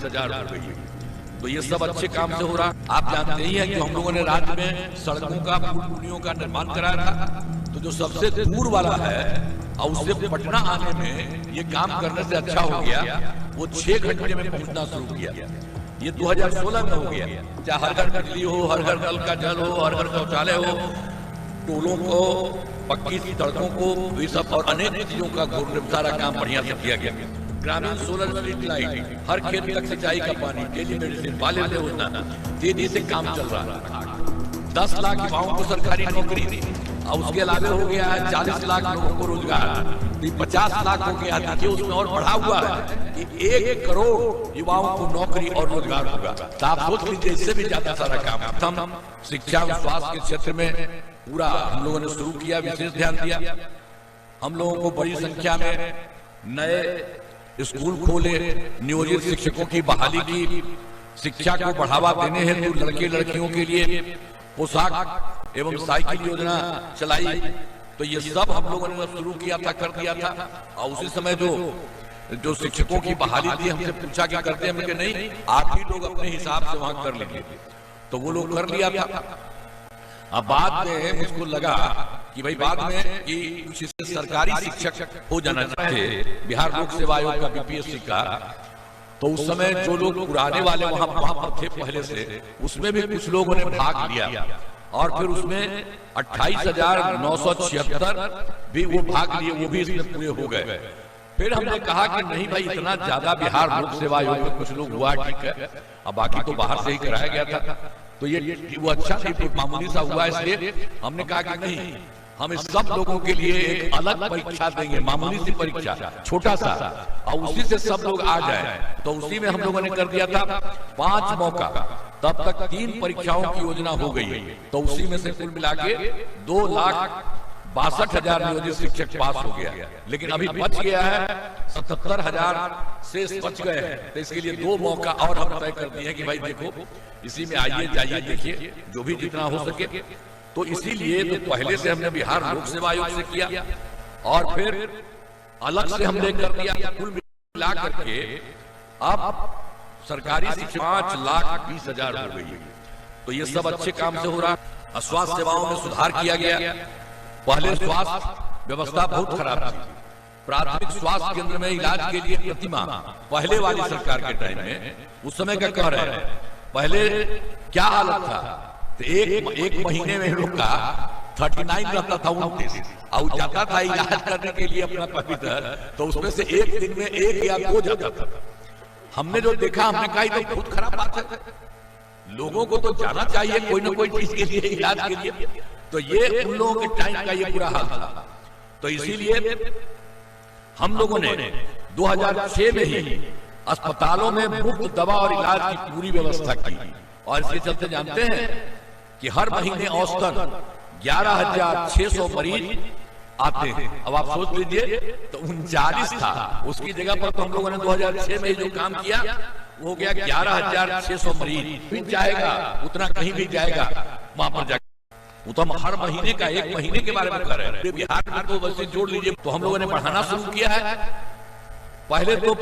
20,000 हो गई है। तो ये सब अच्छे काम से हो रहा। आप जानते ही हैं कि हम लोगों ने राज्य में सड़कों का, पुल पुलियों का निर्माण कराया था। तो जो सबसे दूर वाला है और उससे पटना आने में ये काम करने से अच्छा हो गया, वो 6 घंटे में पहुंचना शुरू किया। ये 2016 में हो गया। चाहे हर घर बिजली हो, हर घर नल का जल हो, हर घर शौचालय हो, टोलों को, पक्की सड़कों को, ये सब और अनेक चीजों का सारा काम बढ़िया से किया गया। ग्रामीण सोलर स्ट्रीट लाइट, हर खेत तक सिंचाई का पानी, टेली मेडिसिन, बाले योजना, तेजी से काम चल रहा है। 10 लाख युवाओं को सरकारी नौकरी दी और उसके अलावा हो गया है 40 लाख लोगों को रोजगार, 50 लाख हो गया। देखिए उसमें और बढ़ा हुआ है कि 1 करोड़ युवाओं को नौकरी और रोजगार होगा। तो आप सोच लीजिए, इससे भी ज्यादा सारा काम हम शिक्षा और स्वास्थ्य के क्षेत्र में पूरा हम लोगों ने शुरू किया, विशेष ध्यान दिया। हम लोगों को बड़ी संख्या में नए स्कूल खोले, नियोजित शिक्षकों की बहाली की, शिक्षा को बढ़ावा देने हेतु लड़के लड़कियों के लिए पोशाक एवं साइकिल योजना चलाई। तो ये सब हम लोगों ने शुरू किया था, कर दिया था। और उसी समय जो शिक्षकों की बहाली थी, हमसे पूछा क्या करते हैं, हमने नहीं, आप ही लोग अपने हिसाब से वहां कर लीजिए। तो वो लोग कर लिया था। अब बाद में मुझको लगा कि भाई बाद में कि कुछ सरकारी शिक्षक हो जाना चाहिए, बिहार लोक सेवा आयोग का, बीपीएससी का। तो उस समय जो लोग पुराने वाले वहां पर थे पहले से, उसमें भी कुछ लोगों ने भाग लिया और फिर उसमें 28,976 भी वो भाग लिए, वो भी इसमें पूरे हो गए। फिर हमने कहा कि नहीं भाई, इतना ज्यादा बिहार लोक सेवा आयोग में कुछ लोग हुआ, ठीक है, अब बाकी तो बाहर से ही कराया गया था। तो ये वो अच्छा नहीं, मामूली सा हुआ, इसलिए हमने कहा कि नहीं, हम इस सब लोगों के लिए एक अलग परीक्षा देंगे, मामूली सी परीक्षा, छोटा सा, और उसी से सब लोग आ जाए। तो उसी में हम लोगों ने कर दिया था 5 मौका। तब तक 3 परीक्षाओं की योजना हो गई। तो उसी में से कुल मिला के 2,62,000 नियोजित शिक्षक पास हो गया। लेकिन अभी बच गया है 77,000 से बच गए हैं। तो इसके लिए 2 मौका और हम तय कर दिए कि भाई देखो, इसी में आइए जाइए, देखिए जो भी जितना हो सके। तो इसीलिए तो पहले से हमने बिहार लोक सेवा आयोग से किया और फिर अलग से हमने कर दिया। कुल मिला करके अब सरकारी शिक्षा 5,20,000 हो गई है। तो ये सब अच्छे काम से हो रहा। स्वास्थ्य सेवाओं में सुधार किया गया। पहले स्वास्थ्य व्यवस्था बहुत खराब थी। प्राथमिक स्वास्थ्य केंद्र में इलाज के लिए प्रतिमाह, पहले वाली सरकार के टाइम में, उस समय का कह रहे हैं, पहले क्या हालत था, तो एक महीने में लोग का 39 रहता था, 29 और जाता था इलाज करने के लिए अपना पवित्र, तो उसमें से एक दिन में 1 या 2 जाता था। हमने जो देखा, हमने कहा तो बहुत खराब बात है, लोगों को तो जाना चाहिए कोई ना कोई चीज के लिए, इलाज के लिए। तो ये उन लोगों के टाइम का ये बुरा हाल था। तो इसीलिए हम लोगों ने 2006 में ही अस्पतालों में मुफ्त दवा और इलाज की पूरी व्यवस्था की। और इसके चलते जानते हैं कि हर महीने औसतन 11,600 मरीज आते हैं। अब आप सोच लीजिए, तो 39 था, उसकी जगह पर तो हम लोगों ने 2006 में जो काम किया वो हो गया 11,600 मरीज। भी जाएगा उतना, कहीं भी जाएगा वहां पर जाएगा। वो तो हम हर महीने का, 1 महीने के बारे में कर रहे हैं। बिहार में तो वैसे जोड़ लीजिए, तो हम लोगों ने बढ़ाना शुरू किया है। पहले तो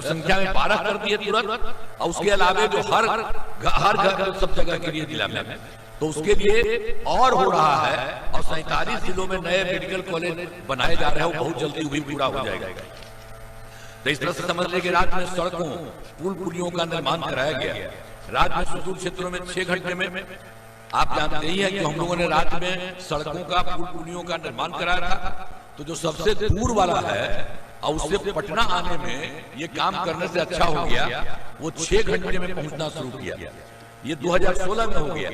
संख्या में 12 कर दिए तुरंत, और उसके अलावा जो हर घर सब जगह के लिए जिला में, तो उसके लिए और हो रहा है। और 47 जिलों में नए मेडिकल कॉलेज बनाए जा रहे हैं, वो बहुत जल्दी भी पूरा हो जाएगा। तो इस तरह से समझ लें कि राज्य में सड़कों, पुल पुलियों का निर्माण कराया गया। राज्य में सुदूर क्षेत्रों में 6 घंटे में, आप जानते ही हैं कि हम लोगों ने राज्य में सड़कों का, पुल पुलियों का निर्माण कराया था। तो जो सबसे दूर वाला है और उससे पटना आने में ये काम करने से अच्छा हो गया, वो 6 घंटे में पहुंचना शुरू किया। ये 2016 में हो गया।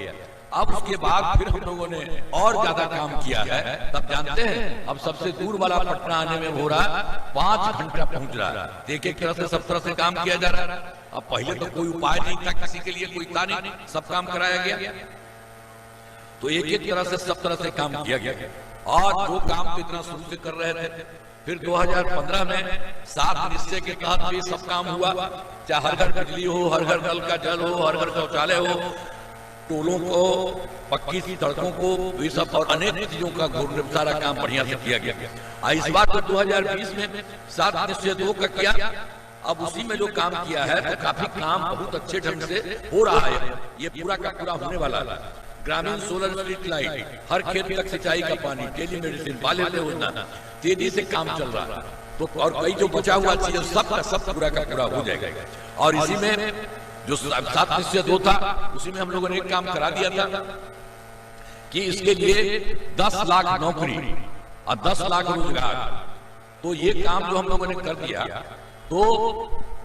अब उसके बाद फिर हम लोगों ने और ज्यादा काम किया है। तब जानते हैं अब सबसे दूर वाला पटना आने में हो रहा 5 घंटा पहुंच रहा है। एक तरह से सब तरह से काम किया जा रहा है। अब पहले तो कोई उपाय नहीं था, किसी के लिए कोई था नहीं, सब काम कराया गया। तो एक तरह से सब तरह से काम किया गया। और जो काम तो इतना शुरू से कर रहे थे, फिर 2015 में 7 निश्चय के तहत भी सब काम हुआ। चाहे हर घर बिजली हो, हर घर नल का जल हो, हर घर शौचालय हो, टोलों को, पक्की सड़कों को, ये सब और अनेक चीजों का सारा काम बढ़िया से किया गया। इस बार तो 2020 में 7 निश्चय 2 का किया, अब उसी में जो काम किया है तो काफी काम बहुत अच्छे ढंग से हो रहा है। ये पूरा का पूरा होने वाला है। ग्रामीण सोलर स्ट्रीट लाइट, हर खेत तक सिंचाई का पानी, टेलीमेडिसिन, बालिका योजना, तेजी से काम चल रहा है। तो और कई जो बचा हुआ चीज सब का सब पूरा का पूरा हो जाएगा। और इसी में जो 7/2 था उसी में हम लोगों ने एक काम करा दिया था कि इसके लिए 10 लाख नौकरी और 10 लाख रोजगार। तो ये काम जो हम लोगों ने कर दिया तो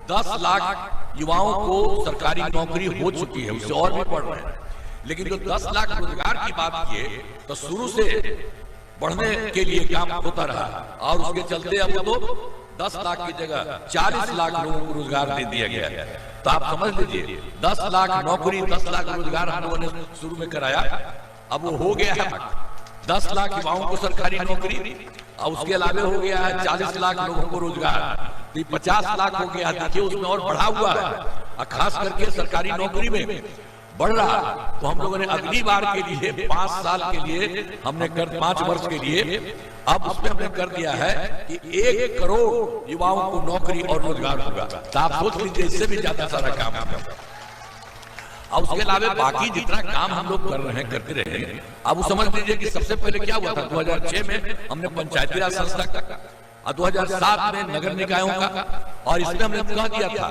10 लाख युवाओं को सरकारी नौकरी हो चुकी है, उससे और भी बढ़ रहे हैं। लेकिन जो 10 लाख रोजगार की बात किए तो शुरू से बढ़ने के लिए काम होता रहा और उसके चलते अब तो 10 लाख की जगह 40 लाख लोगों को रोजगार दे दिया गया है। तो आप समझ लीजिए 10 लाख नौकरी, 10 लाख रोजगार हम लोगों ने शुरू में कराया। अब वो हो गया है 10 लाख युवाओं को सरकारी नौकरी और उसके अलावा हो गया है 40 लाख लोगों को रोजगार, तो 50 लाख हो गया। देखिए उसमें और बढ़ा हुआ है और खास करके सरकारी नौकरी में बढ़ रहा। तो हम लोगों ने अगली बार के लिए 5 साल के लिए हमने 5 वर्ष के लिए अब उसमें हमने कर दिया है कि 1 करोड़ युवाओं को नौकरी और रोजगार होगा। तो आप सोच लीजिए इससे भी ज्यादा सारा काम है। और उसके अलावा बाकी जितना काम हम लोग कर रहे हैं करते रहे। अब वो समझ लीजिए कि सबसे पहले क्या हुआ था, 2006 में हमने पंचायती राज संस्था का और 2007 में नगर निकायों का, और इसमें हमने कह दिया था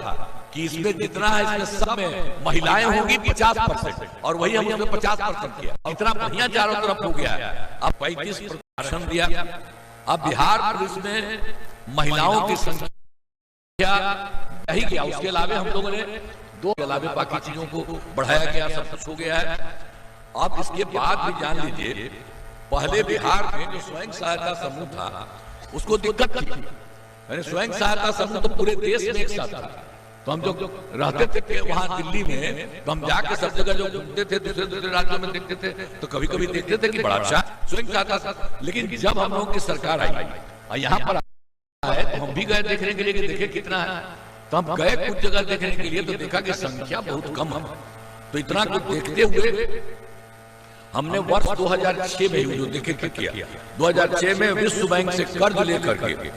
कि इसमें जितना है इसमें सब में महिलाएं होंगी 50%, और वही हमने 50% किया। इतना बढ़िया चारों तरफ हो गया है। अब 35% दिया। अब बिहार पुलिस में महिलाओं की संख्या यही किया। उसके अलावा हम लोगों ने 2 के अलावा बाकी चीजों को बढ़ाया गया, सब कुछ हो गया है। अब इसके बाद भी जान लीजिए पहले बिहार में जो स्वयं सहायता समूह था उसको दिक्कत थी। यानी स्वयं सहायता समूह तो पूरे देश में एक साथ था। तो हम जो रहते थे वहां दिल्ली में, तो हम जाके सब जगह जो घूमते थे, दूसरे राज्यों में देखते थे, तो कभी कभी देखते थे कि बड़ा अच्छा स्वयं सहायता। लेकिन जब हम लोग की सरकार आई और यहाँ पर आए तो हम भी गए देखने के लिए कि देखे कितना है। तो हम गए कुछ जगह देखने के लिए तो देखा कि संख्या बहुत कम है। तो इतना कुछ देखते हुए हमने वर्ष 2006 में जो देखे किया, 2006 में विश्व बैंक से कर्ज लेकर के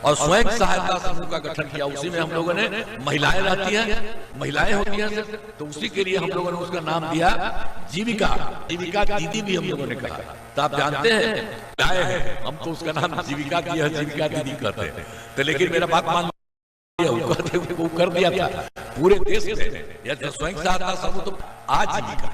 और स्वयं सहायता समूह का गठन किया। उसी में हम लोगों ने महिलाएं रहती हैं, महिलाएं होती हैं, तो उसी के लिए हम लोगों ने उसका नाम दिया जीविका। जीविका दीदी भी हम लोगों ने कहा। तो आप जानते हैं हम तो उसका नाम जीविका दिया, जीविका दीदी कहते हैं। तो लेकिन मेरा बात मान वो कर दिया था पूरे देश में। या स्वयं सहायता समूह तो आजीविका,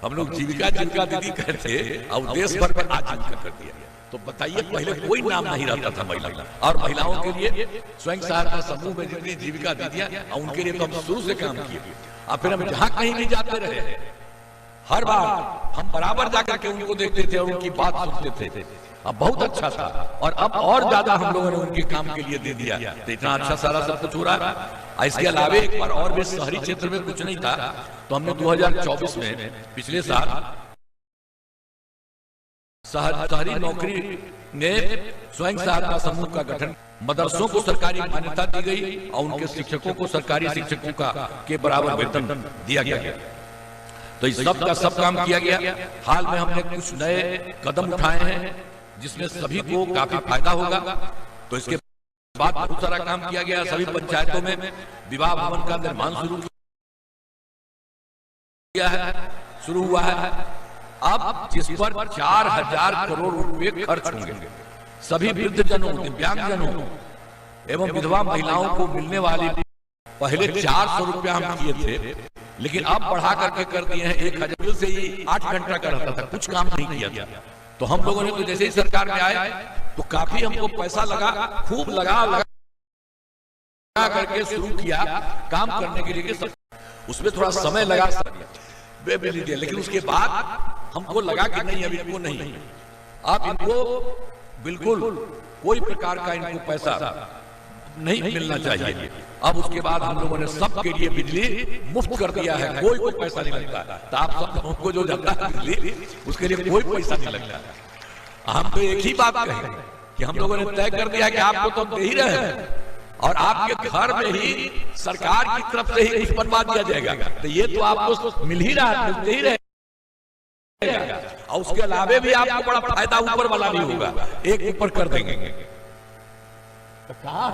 हम लोग जीविका जीविका दीदी कहते और देश भर में आजीविका कर दिया। तो बताइए पहले कोई नाम नहीं रहता था महिला, और महिलाओं के लिए स्वयं सहायता समूह में जितनी जीविका दीदियां और उनके लिए तो हम शुरू से काम किए। और फिर हम जहां कहीं भी जाते रहे, हर बार हम बराबर जाकर के उनको देखते थे और उनकी बात सुनते थे। अब बहुत अच्छा था और अब और ज्यादा हम लोगों ने उनके काम के लिए दे दिया। तो इतना अच्छा सारा सब कुछ हो रहा है। इसके अलावा एक बार और भी शहरी क्षेत्र में कुछ नहीं था, तो हमने 2024 में पिछले साल शहरी नौकरी ने स्वयं सहायता समूह का गठन, मदरसों को सरकारी मान्यता दी गई और उनके शिक्षकों को सरकारी शिक्षकों का के बराबर वेतन दिया गया। तो इस सब का सब काम किया गया। हाल में हमने कुछ नए कदम उठाए हैं जिसमें सभी को काफी फायदा होगा। तो इसके बाद बहुत सारा काम किया गया। सभी पंचायतों में विवाह भवन का निर्माण शुरू हुआ है। अब जिस पर 4000 करोड़ रुपए खर्च होंगे, सभी वृद्धजनों, दिव्यांगजनों एवं विधवा महिलाओं को मिलने वाली, पहले 400 रुपया हम किए थे, लेकिन अब बढ़ा करके कर दिए हैं 1000 से ही 8 घंटा का रहता था, कुछ काम नहीं किया गया। तो हम लोगों ने तो जैसे ही सरकार में आए तो काफी हमको पैसा लगा, खूब लगा करके शुरू किया काम करने के लिए। उसमें थोड़ा समय लगा दिया, लेकिन उसके बाद हमको लगा कि नहीं, अभी इनको नहीं, आप इनको बिल्कुल कोई प्रकार का इनको पैसा नहीं मिलना चाहिए। अब उसके बाद हम लोगों ने सबके लिए बिजली मुफ्त कर दिया है, कोई को पैसा नहीं लगता। तो आप सबको जो जाता है बिजली, उसके लिए कोई पैसा नहीं लगता। हम तो एक ही बात कहेंगे कि हम लोगों ने तय कर दिया कि आपको तो दे ही रहे और आपके घर में ही सरकार की तरफ से ही कुछ बनवा दिया जाएगा। तो ये तो आपको मिल ही रहा है, मिलते ही रहेगा। और उसके अलावा भी आपको बड़ा फायदा ऊपर वाला भी होगा, एक ऊपर कर देंगे। तो कहा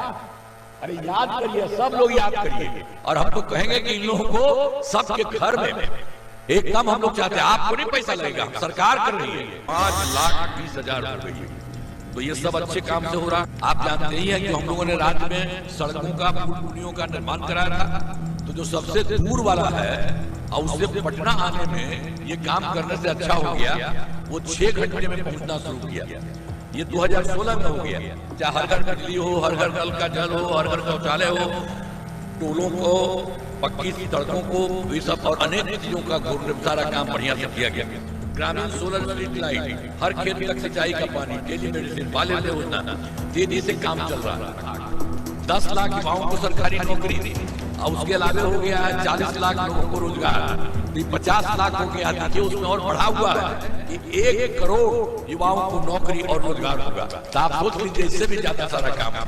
अरे याद करिए, सब लोग याद करिए, और हम तो कहेंगे कि इन लोगों को सबके घर में एक काम हम लोग चाहते हैं। आपको नहीं पैसा लगेगा, सरकार कर रही है 5,20,000 रुपए। तो ये सब अच्छे काम से हो रहा। आप जानते ही हैं कि हम लोगों ने राज्य में सड़कों का, पुलियों का निर्माण कराया था। तो जो सबसे दूर वाला है और उससे पटना आने में ये काम करने से अच्छा हो गया, वो 6 घंटे में पहुंचना शुरू किया। ये 2016 में हो गया। चाहे हर घर बिजली हो, हर घर नल का जल हो, हर घर शौचालय हो, टोलों को, पक्की सड़कों को, ये सब और अनेक चीजों का सारा काम बढ़िया से किया गया। ग्रामीण सोलर स्ट्रीट लाइट, हर खेत तक सिंचाई का पानी, टेली मेडिसिन, बाल्य योजना, तेजी से काम चल रहा है। 10 लाख युवाओं को सरकारी नौकरी दी, और उसके अलावा हो गया है 40 लाख लोगों को रोजगार, 50 लाख हो गया। देखिए उसमें और बढ़ा हुआ है कि 1 करोड़ युवाओं को नौकरी और रोजगार होगा। तो आप सोच लीजिए, इससे भी ज्यादा सारा काम है।